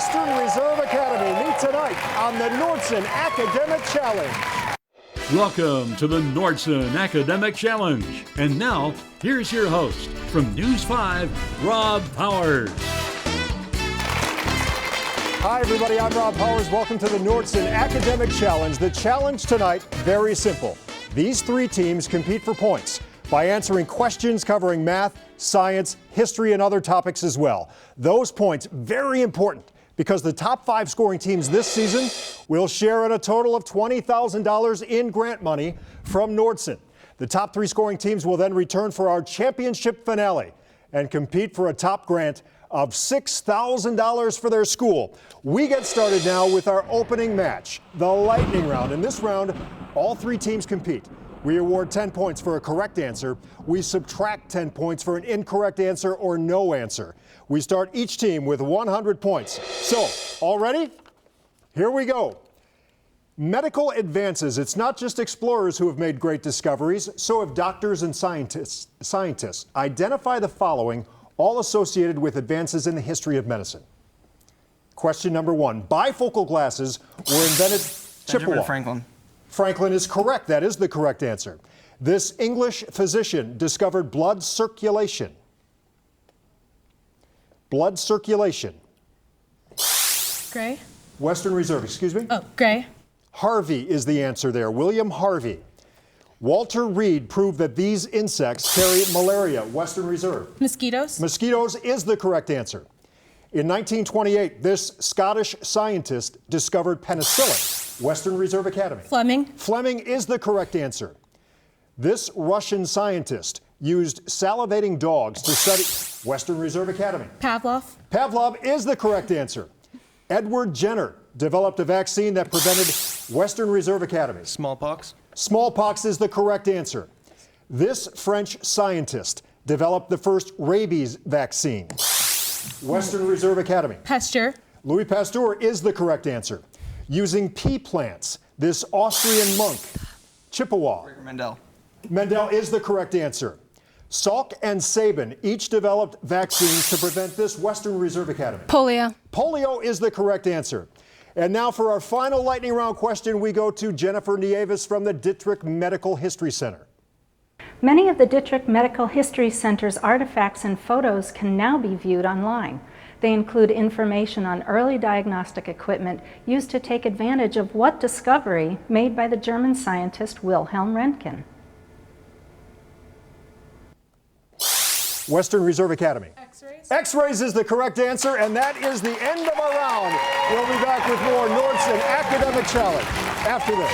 Western Reserve Academy meet tonight on the Nordson Academic Challenge. Welcome to the Nordson Academic Challenge. And now, here's your host from News 5, Rob Powers. Hi, everybody. I'm Rob Powers. Welcome to the Nordson Academic Challenge. The challenge tonight, very simple. These three teams compete for points by answering questions covering math, science, history, and other topics as well. Those points, very important, because the top 5 scoring teams this season will share in a total of $20,000 in grant money from Nordson. The top 3 scoring teams will then return for our championship finale and compete for a top grant of $6,000 for their school. We get started now with our opening match, the lightning round. In this round, all 3 teams compete. We award 10 points for a correct answer. We subtract 10 points for an incorrect answer or no answer. We start each team with 100 points. So, all ready? Here we go. Medical advances. It's not just explorers who have made great discoveries, so have doctors and scientists. Identify the following, all associated with advances in the history of medicine. Question number 1. Bifocal glasses were invented. Chippewa. Franklin. Franklin is correct. That is the correct answer. This English physician discovered blood circulation. Blood circulation. Gray. Western Reserve, excuse me? Oh, Gray. Harvey is the answer there. William Harvey. Walter Reed proved that these insects carry malaria. Western Reserve. Mosquitoes. Mosquitoes is the correct answer. In 1928, this Scottish scientist discovered penicillin. Western Reserve Academy. Fleming. Fleming is the correct answer. This Russian scientist used salivating dogs to study. Western Reserve Academy. Pavlov. Pavlov is the correct answer. Edward Jenner developed a vaccine that prevented. Western Reserve Academy. Smallpox. Smallpox is the correct answer. This French scientist developed the first rabies vaccine. Western Reserve Academy. Pasteur. Louis Pasteur is the correct answer. Using pea plants, this Austrian monk. Chippewa. Mendel. Mendel is the correct answer. Salk and Sabin each developed vaccines to prevent this. Western Reserve Academy. Polio. Polio is the correct answer. And now for our final lightning round question, we go to Jennifer Nieves from the Dittrich Medical History Center. Many of the Dittrich Medical History Center's artifacts and photos can now be viewed online. They include information on early diagnostic equipment used to take advantage of what discovery made by the German scientist Wilhelm Röntgen. Western Reserve Academy. X-rays. X-rays is the correct answer, and that is the end of our round. We'll be back with more Nordson Academic Challenge after this.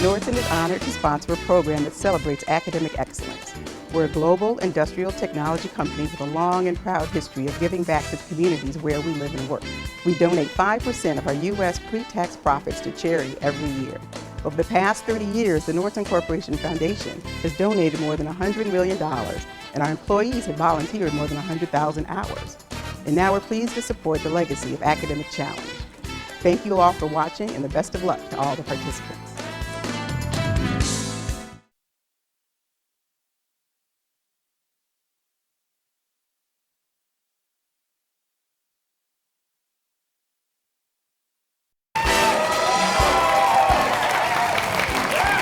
Nordson is honored to sponsor a program that celebrates academic excellence. We're a global industrial technology company with a long and proud history of giving back to the communities where we live and work. We donate 5% of our U.S. pre-tax profits to charity every year. Over the past 30 years, the Nordson Corporation Foundation has donated more than $100 million, and our employees have volunteered more than 100,000 hours. And now we're pleased to support the legacy of Academic Challenge. Thank you all for watching, and the best of luck to all the participants.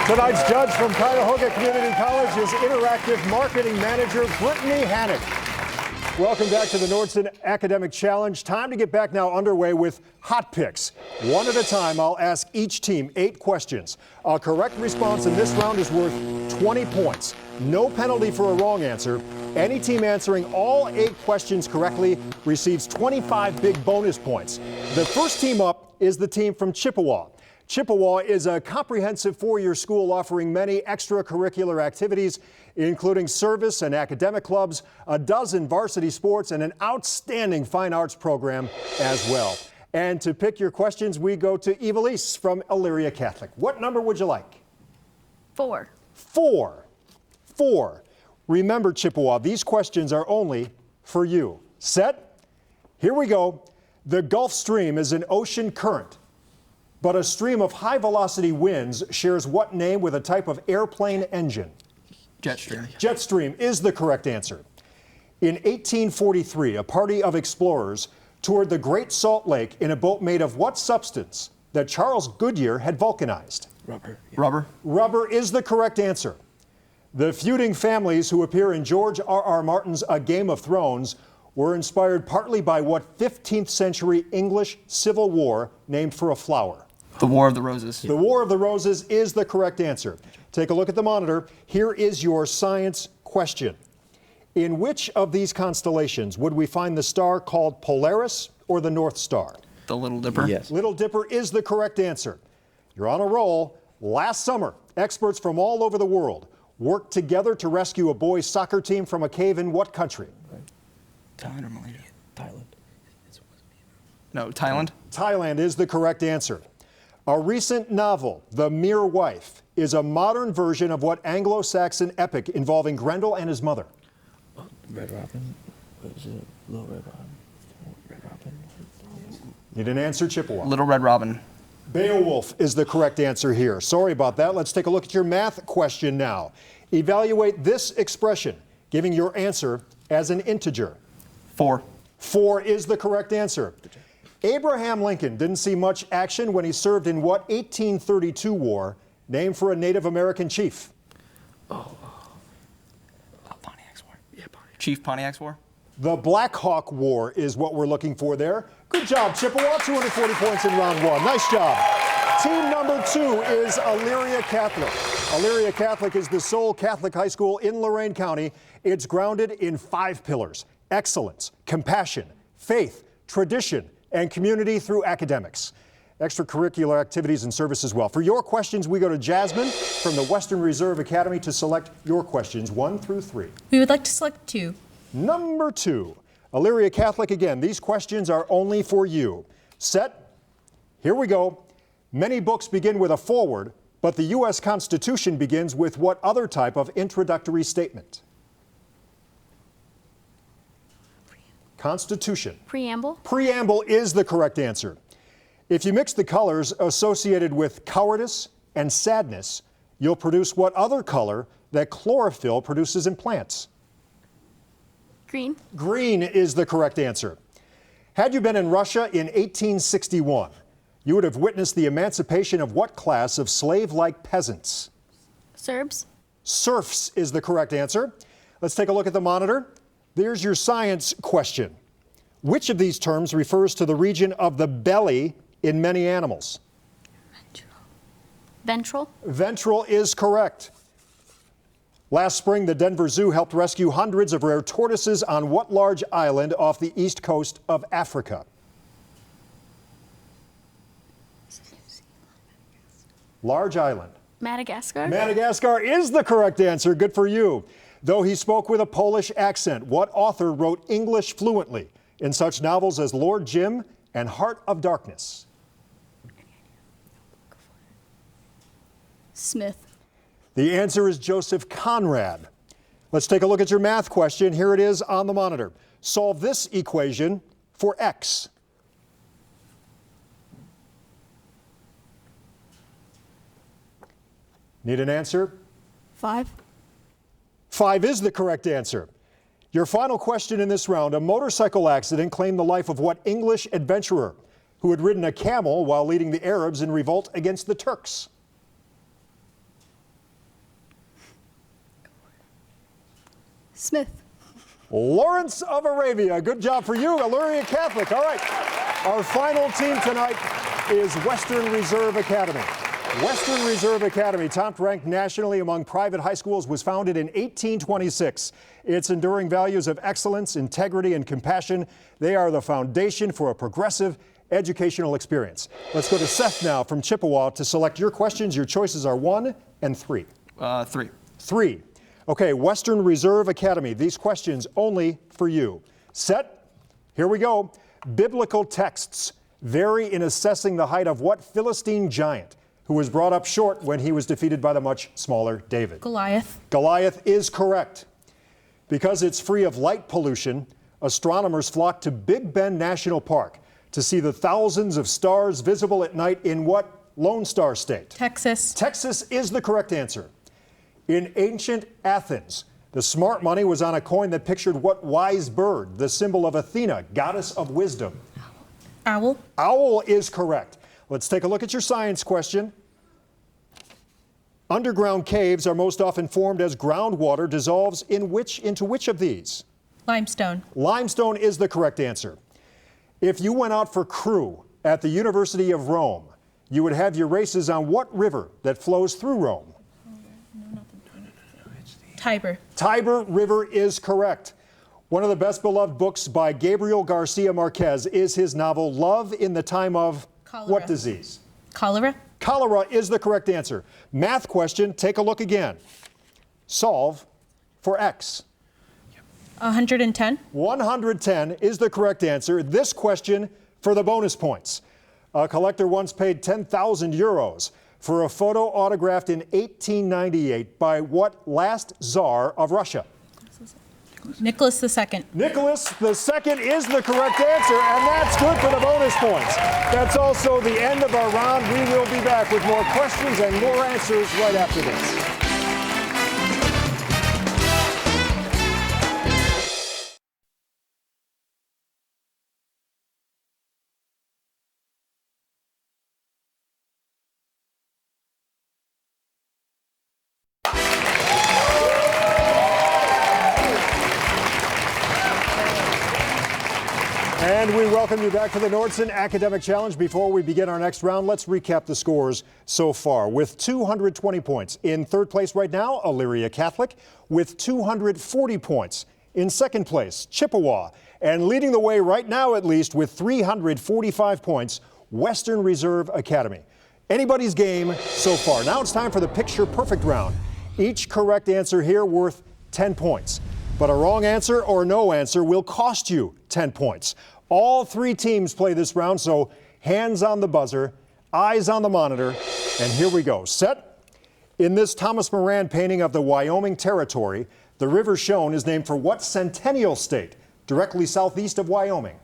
Tonight's judge from Cuyahoga Community College is Interactive Marketing Manager Brittany Hannick. Welcome back to the Nordson Academic Challenge. Time to get back now underway with hot picks. One at a time, I'll ask each team 8 questions. A correct response in this round is worth 20 points. No penalty for a wrong answer. Any team answering all 8 questions correctly receives 25 big bonus points. The first team up is the team from Chippewa. Chippewa is a comprehensive 4-year school offering many extracurricular activities, including service and academic clubs, a dozen varsity sports, and an outstanding fine arts program as well. And to pick your questions, we go to Evelise from Elyria Catholic. What number would you like? 4. 4. 4. Remember, Chippewa, these questions are only for you. Set? Here we go. The Gulf Stream is an ocean current. But a stream of high-velocity winds shares what name with a type of airplane engine? Jet stream. Jet stream is the correct answer. In 1843, a party of explorers toured the Great Salt Lake in a boat made of what substance that Charles Goodyear had vulcanized? Rubber. Rubber. Rubber is the correct answer. The feuding families who appear in George R.R. Martin's A Game of Thrones were inspired partly by what 15th century English civil war named for a flower? The War of the Roses. The War of the Roses is the correct answer. Take a look at the monitor. Here is your science question. In which of these constellations would we find the star called Polaris or the North Star? The Little Dipper. Yes. Little Dipper is the correct answer. You're on a roll. Last summer, experts from all over the world worked together to rescue a boys' soccer team from a cave in what country? Thailand or Malaysia? Thailand. No, Thailand. Thailand is the correct answer. A recent novel, The Mere Wife, is a modern version of what Anglo-Saxon epic involving Grendel and his mother? Red Robin. What is it? Little Red Robin. Red Robin. Need an answer, Chippewa? Little Red Robin. Beowulf is the correct answer here. Sorry about that. Let's take a look at your math question now. Evaluate this expression, giving your answer as an integer. 4. 4 is the correct answer. Abraham Lincoln didn't see much action when he served in what 1832 war, named for a Native American chief? Pontiac's War. Yeah, Pontiac. Chief Pontiac's War. The Black Hawk War is what we're looking for there. Good job, Chippewa. 240 points in round 1. Nice job. Team number 2 is Elyria Catholic. Elyria Catholic is the sole Catholic high school in Lorain County. It's grounded in 5 pillars: excellence, compassion, faith, tradition, and community through academics. Extracurricular activities and service as well. For your questions, we go to Jasmine from the Western Reserve Academy to select your questions 1 through 3. We would like to select 2. Number 2, Elyria Catholic again. These questions are only for you. Set, here we go. Many books begin with a foreword, but the U.S. Constitution begins with what other type of introductory statement? Constitution. Preamble. Preamble is the correct answer. If you mix the colors associated with cowardice and sadness, you'll produce what other color that chlorophyll produces in plants? Green. Green is the correct answer. Had you been in Russia in 1861, you would have witnessed the emancipation of what class of slave-like peasants? Serbs. Serfs is the correct answer. Let's take a look at the monitor. There's your science question. Which of these terms refers to the region of the belly in many animals? Ventral. Ventral is correct. Last spring, the Denver Zoo helped rescue hundreds of rare tortoises on what large island off the east coast of Africa? Large island. Madagascar. Madagascar is the correct answer. Good for you. Though he spoke with a Polish accent, what author wrote English fluently in such novels as Lord Jim and Heart of Darkness? Smith. The answer is Joseph Conrad. Let's take a look at your math question. Here it is on the monitor. Solve this equation for x. Need an answer? 5. 5 is the correct answer. Your final question in this round: a motorcycle accident claimed the life of what English adventurer who had ridden a camel while leading the Arabs in revolt against the Turks? Smith. Lawrence of Arabia. Good job for you, Elyria Catholic. All right, our final team tonight is Western Reserve Academy. Western Reserve Academy, top ranked nationally among private high schools, was founded in 1826. Its enduring values of excellence, integrity, and compassion, they are the foundation for a progressive educational experience. Let's go to Seth now from Chippewa to select your questions. Your choices are 1 and 3. 3. 3. Okay, Western Reserve Academy, these questions only for you. Set, here we go. Biblical texts vary in assessing the height of what Philistine giant who was brought up short when he was defeated by the much smaller David? Goliath. Goliath is correct. Because it's free of light pollution, astronomers flock to Big Bend National Park to see the thousands of stars visible at night in what Lone Star State? Texas. Texas is the correct answer. In ancient Athens, The smart money was on a coin that pictured what wise bird? The symbol of Athena, goddess of wisdom. Owl. Owl is correct. Let's take a look at your science question. Underground caves are most often formed as groundwater dissolves into which of these? Limestone. Limestone is the correct answer. If you went out for crew at the University of Rome, you would have your races on what river that flows through Rome? Tiber. Tiber River is correct. One of the best beloved books by Gabriel Garcia Marquez is his novel Love in the Time of Cholera. What disease? Cholera. Cholera is the correct answer. Math question, take a look again. Solve for X. 110. 110 is the correct answer. This question for the bonus points. A collector once paid 10,000 euros for a photo autographed in 1898 by what last Tsar of Russia? Nicholas II. Nicholas II is the correct answer, and that's good for the bonus points. That's also the end of our round. We will be back with more questions and more answers right after this. And we welcome you back to the Nordson Academic Challenge. Before we begin our next round, let's recap the scores so far. With 220 points in third place right now, Elyria Catholic. With 240 points in second place, Chippewa. And leading the way right now, at least, with 345 points, Western Reserve Academy. Anybody's game so far. Now it's time for the picture perfect round. Each correct answer here worth 10 points. But a wrong answer or no answer will cost you 10 points. All three teams play this round, so hands on the buzzer, eyes on the monitor, and here we go. Set. In this Thomas Moran painting of the Wyoming Territory, the river shown is named for what centennial state directly southeast of Wyoming?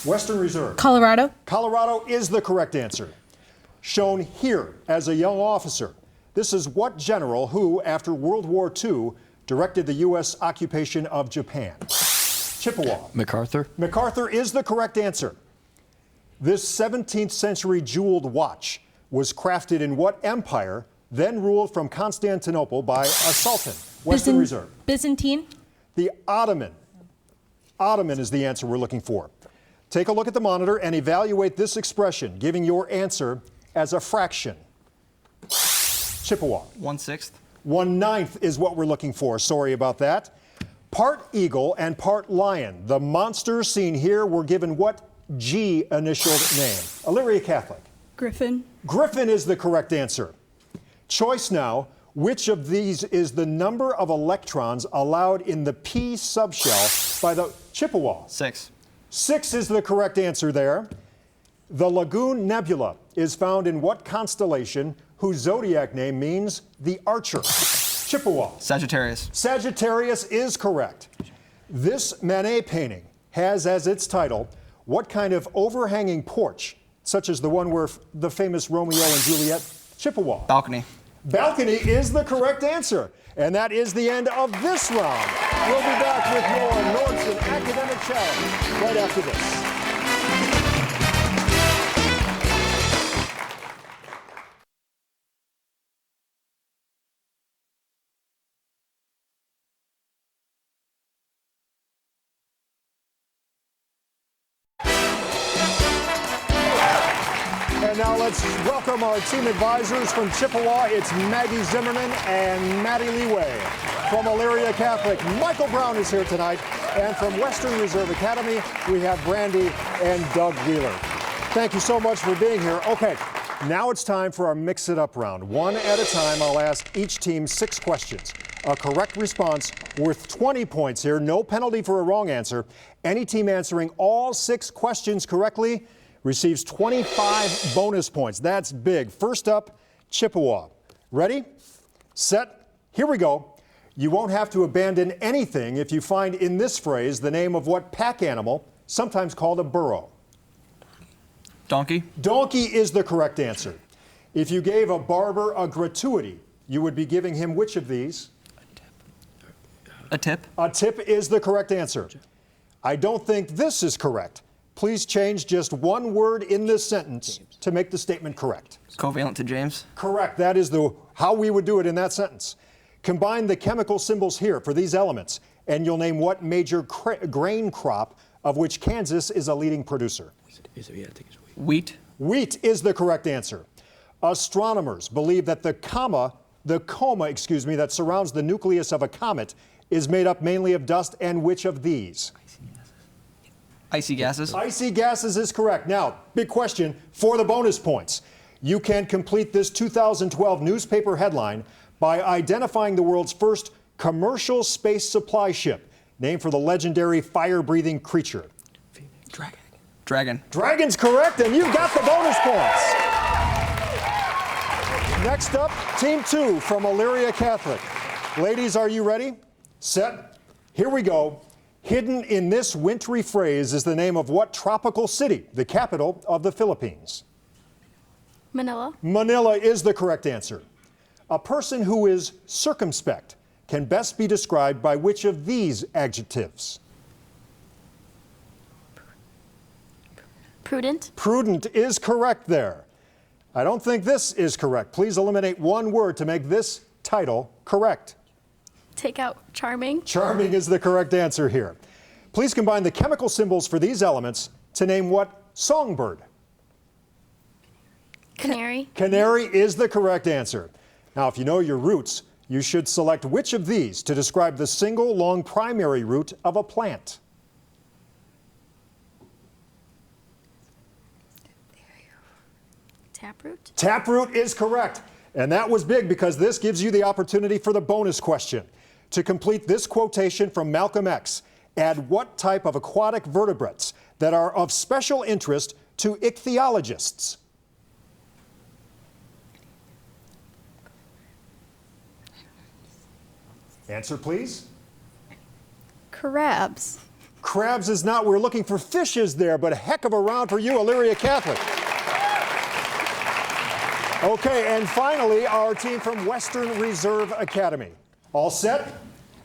Western Reserve. Colorado. Colorado is the correct answer. Shown here as a young officer, this is what general who, after World War II, directed the U.S. occupation of Japan? Chippewa. MacArthur. MacArthur is the correct answer. This 17th century jeweled watch was crafted in what empire, then ruled from Constantinople by a sultan? Western Reserve. Byzantine. The Ottoman. Ottoman is the answer we're looking for. Take a look at the monitor and evaluate this expression, giving your answer as a fraction. Chippewa. 1/6. 1/9 is what we're looking for. Sorry about that. Part eagle and part lion. The monsters seen here were given what G initialed name? Elyria Catholic. Griffin. Griffin is the correct answer. Choice now. Which of these is the number of electrons allowed in the P subshell by the Chippewa? 6. 6 is the correct answer there. The Lagoon Nebula is found in what constellation whose zodiac name means the Archer? Chippewa. Sagittarius. Sagittarius is correct. This Manet painting has as its title what kind of overhanging porch, such as the one where the famous Romeo and Juliet? Chippewa. Balcony. Balcony is the correct answer. And that is the end of this round. We'll be back with more Nordson Academic Challenge right after this. And now let's welcome our team advisors from Chippewa. It's Maggie Zimmerman and Maddie Leeway. From Elyria Catholic, Michael Brown is here tonight. And from Western Reserve Academy, we have Brandy and Doug Wheeler. Thank you so much for being here. Okay, now it's time for our Mix It Up round. One at a time, I'll ask each team 6 questions. A correct response worth 20 points here. No penalty for a wrong answer. Any team answering all 6 questions correctly receives 25 bonus points. That's big. First up, Chippewa. Ready? Set. Here we go. You won't have to abandon anything if you find in this phrase the name of what pack animal, sometimes called a burro? Donkey. Donkey is the correct answer. If you gave a barber a gratuity, you would be giving him which of these? A tip. A tip is the correct answer. I don't think this is correct. Please change just one word in this sentence to make the statement correct. Covalent to James. Correct. That is how we would do it in that sentence. Combine the chemical symbols here for these elements, and you'll name what major grain crop of which Kansas is a leading producer. Wheat. Wheat is the correct answer. Astronomers believe that the coma that surrounds the nucleus of a comet is made up mainly of dust, and which of these? Icy gases. Icy gases is correct. Now, big question for the bonus points. You can complete this 2012 newspaper headline by identifying the world's first commercial space supply ship, named for the legendary fire-breathing creature. Dragon. Dragon's correct, and you've got the bonus points. Next up, Team 2 from Elyria Catholic. Ladies, are you ready? Set. Here we go. Hidden in this wintry phrase is the name of what tropical city, the capital of the Philippines? Manila. Manila is the correct answer. A person who is circumspect can best be described by which of these adjectives? Prudent. Prudent is correct there. I don't think this is correct. Please eliminate one word to make this title correct. Take out charming. Charming is the correct answer here. Please combine the chemical symbols for these elements to name what songbird? Canary. Canary is the correct answer. Now, if you know your roots, you should select which of these to describe the single long primary root of a plant. Taproot. Taproot is correct. And that was big because this gives you the opportunity for the bonus question. To complete this quotation from Malcolm X, add what type of aquatic vertebrates that are of special interest to ichthyologists? Answer, please. Crabs. Crabs is not. We're looking for fishes there, but a heck of a round for you, Elyria Catholic. Okay, and finally, our team from Western Reserve Academy. All set?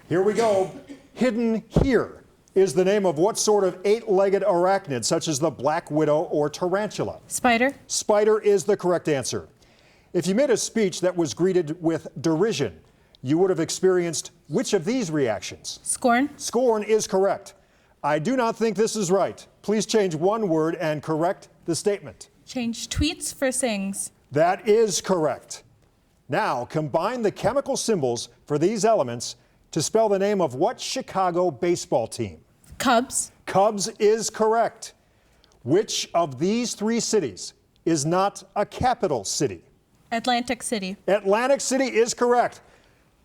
Here we go. Hidden here is the name of what sort of eight-legged arachnid, such as the black widow or tarantula? Spider. Spider is the correct answer. If you made a speech that was greeted with derision, you would have experienced which of these reactions? Scorn. Scorn is correct. I do not think this is right. Please change one word and correct the statement. Change tweets for sings. That is correct. Now, combine the chemical symbols for these elements to spell the name of what Chicago baseball team? Cubs. Cubs is correct. Which of these three cities is not a capital city? Atlantic City. Atlantic City is correct.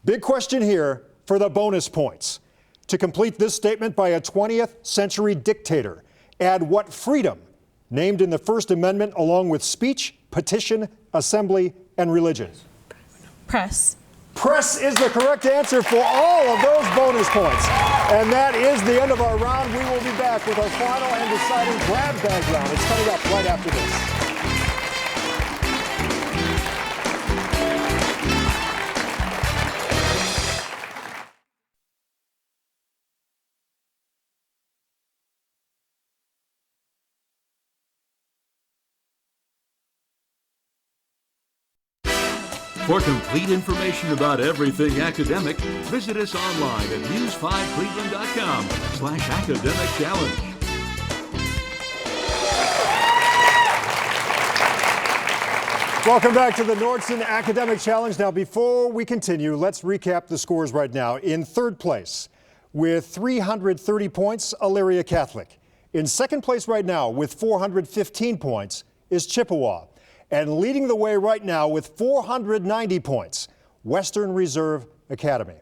Big question here for the bonus points. To complete this statement by a 20th century dictator, add what freedom named in the First Amendment along with speech, petition, assembly, and religion? Press. Press is the correct answer for all of those bonus points. And that is the end of our round. We will be back with our final and deciding grab bag round. It's coming up right after this. For complete information about everything academic, visit us online at news5cleveland.com/academic challenge. Welcome back to the Nordson Academic Challenge. Now, before we continue, let's recap the scores right now. In third place, with 330 points, Elyria Catholic. In second place right now, with 415 points, is Chippewa. And leading the way right now with 490 points, Western Reserve Academy.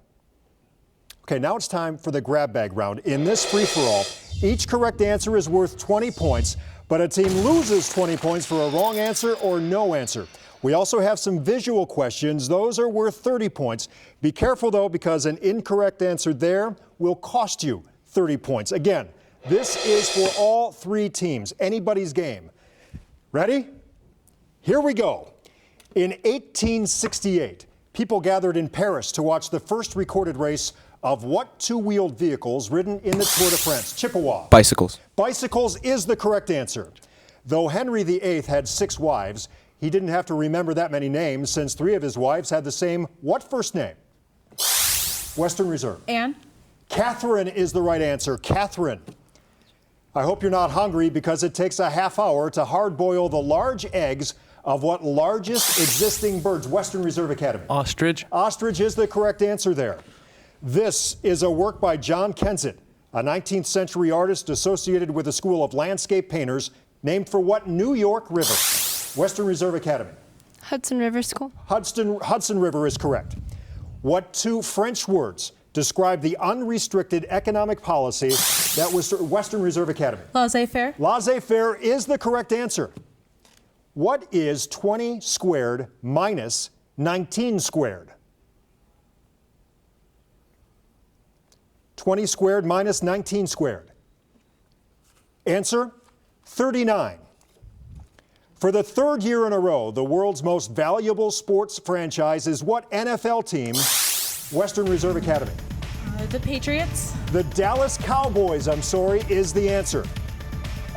Okay, now it's time for the grab bag round. In this free-for-all, each correct answer is worth 20 points, but a team loses 20 points for a wrong answer or no answer. We also have some visual questions. Those are worth 30 points. Be careful, though, because an incorrect answer there will cost you 30 points. Again, this is for all three teams, anybody's game. Ready? Here we go. In 1868, people gathered in Paris to watch the first recorded race of what two-wheeled vehicles ridden in the Tour de France? Chippewa. Bicycles. Bicycles is the correct answer. Though Henry VIII had 6 wives, he didn't have to remember that many names since 3 of his wives had the same what first name? Western Reserve. Anne. Catherine is the right answer. Catherine. I hope you're not hungry because it takes a half hour to hard boil the large eggs of what largest existing birds? Western Reserve Academy. Ostrich. Ostrich is the correct answer there. This is a work by John Kensett, a 19th century artist associated with the School of Landscape Painters, named for what New York River? Western Reserve Academy. Hudson River School. Hudson River is correct. What 2 French words describe the unrestricted economic policy that was Western Reserve Academy? Laissez-faire. Laissez-faire is the correct answer. What is 20 squared minus 19 squared? 20 squared minus 19 squared. Answer, 39. For the 3rd year in a row, the world's most valuable sports franchise is what NFL team? Western Reserve Academy. The Patriots. The Dallas Cowboys, is the answer.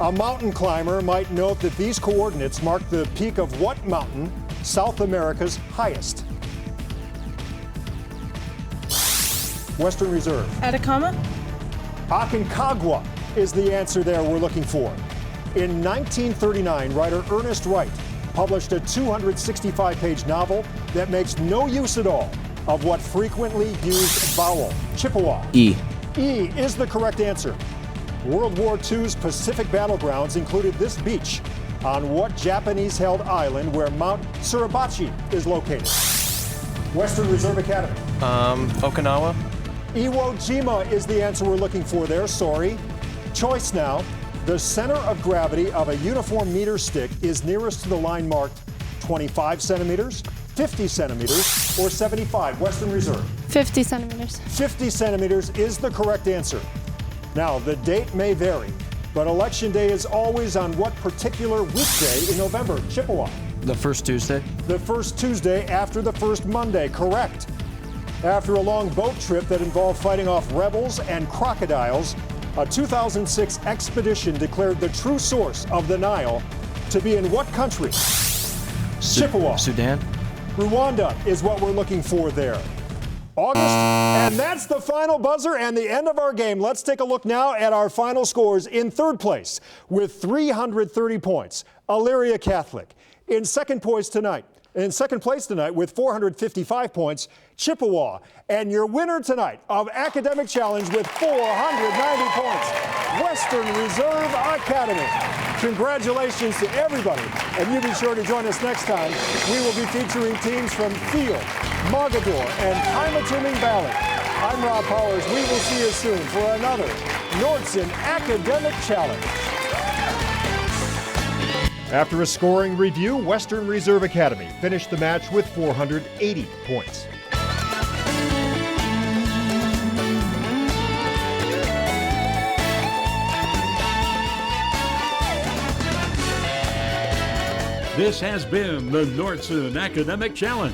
A mountain climber might note that these coordinates mark the peak of what mountain, South America's highest? Western Reserve. Atacama. Aconcagua is the answer there we're looking for. In 1939, writer Ernest Wright published a 265-page novel that makes no use at all of what frequently used vowel? Chippewa. E. E is the correct answer. World War II's Pacific battlegrounds included this beach on what Japanese-held island where Mount Suribachi is located? Western Reserve Academy. Okinawa. Iwo Jima is the answer we're looking for there, sorry. Choice now. The center of gravity of a uniform meter stick is nearest to the line marked 25 centimeters, 50 centimeters, or 75. Western Reserve. 50 centimeters. 50 centimeters is the correct answer. Now, the date may vary, but Election Day is always on what particular weekday in November? Chippewa. The first Tuesday. The first Tuesday after the first Monday, correct. After a long boat trip that involved fighting off rebels and crocodiles, a 2006 expedition declared the true source of the Nile to be in what country? Chippewa. Sudan. Rwanda is what we're looking for there. August, and that's the final buzzer and the end of our game. Let's take a look now at our final scores. In 3rd place with 330 points, Elyria Catholic. In second place tonight with 455 points, Chippewa. And your winner tonight of Academic Challenge with 490 points, Western Reserve Academy. Congratulations to everybody. And you be sure to join us next time. We will be featuring teams from Field, Mogador, and Pymatuming Valley. I'm Rob Powers. We will see you soon for another Nordson Academic Challenge. After a scoring review, Western Reserve Academy finished the match with 480 points. This has been the Nordson Academic Challenge.